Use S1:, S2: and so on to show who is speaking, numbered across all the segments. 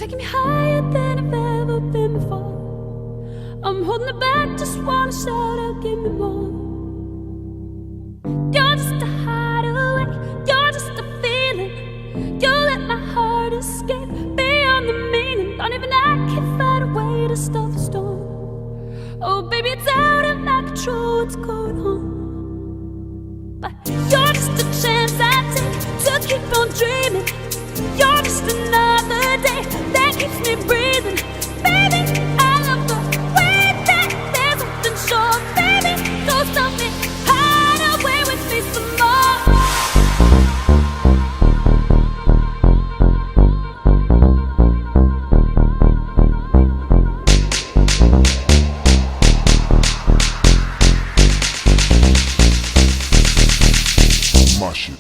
S1: taking me higher than I've ever been before. I'm holding it back, just wanna shout out, give me more. You're just a hideaway, you're just a feeling. You let my heart escape beyond the meaning. Don't even I can find a way to stop the storm. Oh baby, it's out of my control what's going on. But you're just a chance I take to keep on dreaming. You're just another day that keeps me breathing. Baby, I love the way that there's something sure. Baby, don't stop me, hide away with me some more.
S2: My shit.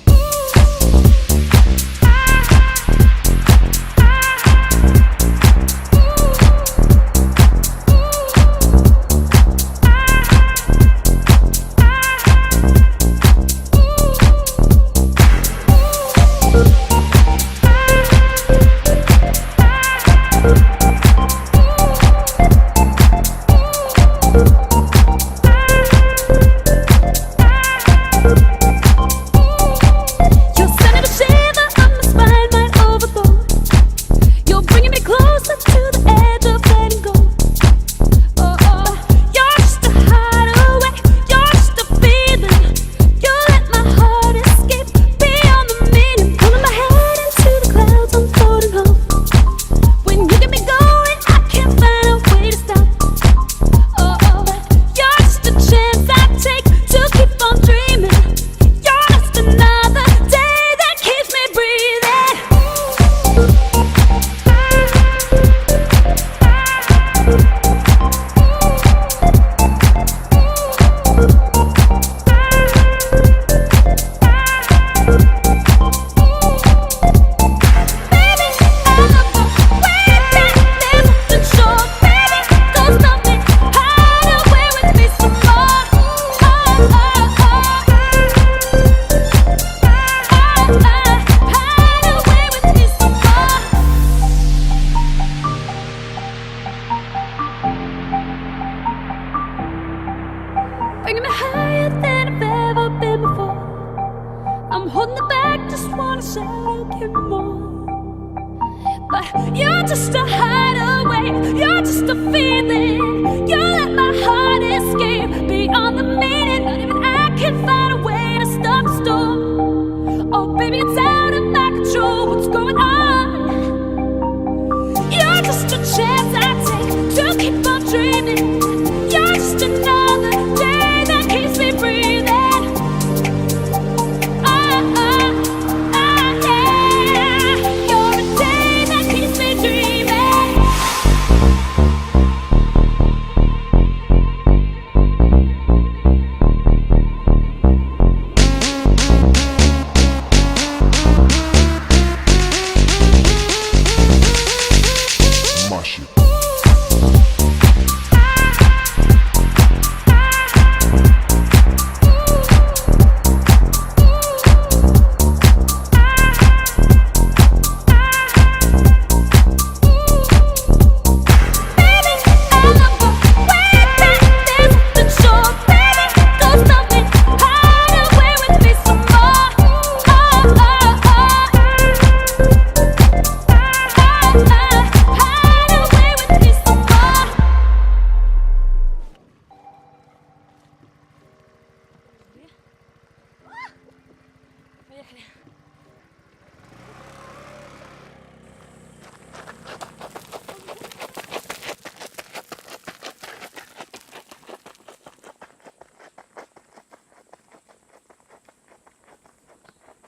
S2: Bringing me higher than I've ever been before. I'm holding it back, just wanna shout out, give me more. But you're just a hideaway, you're just a feeling.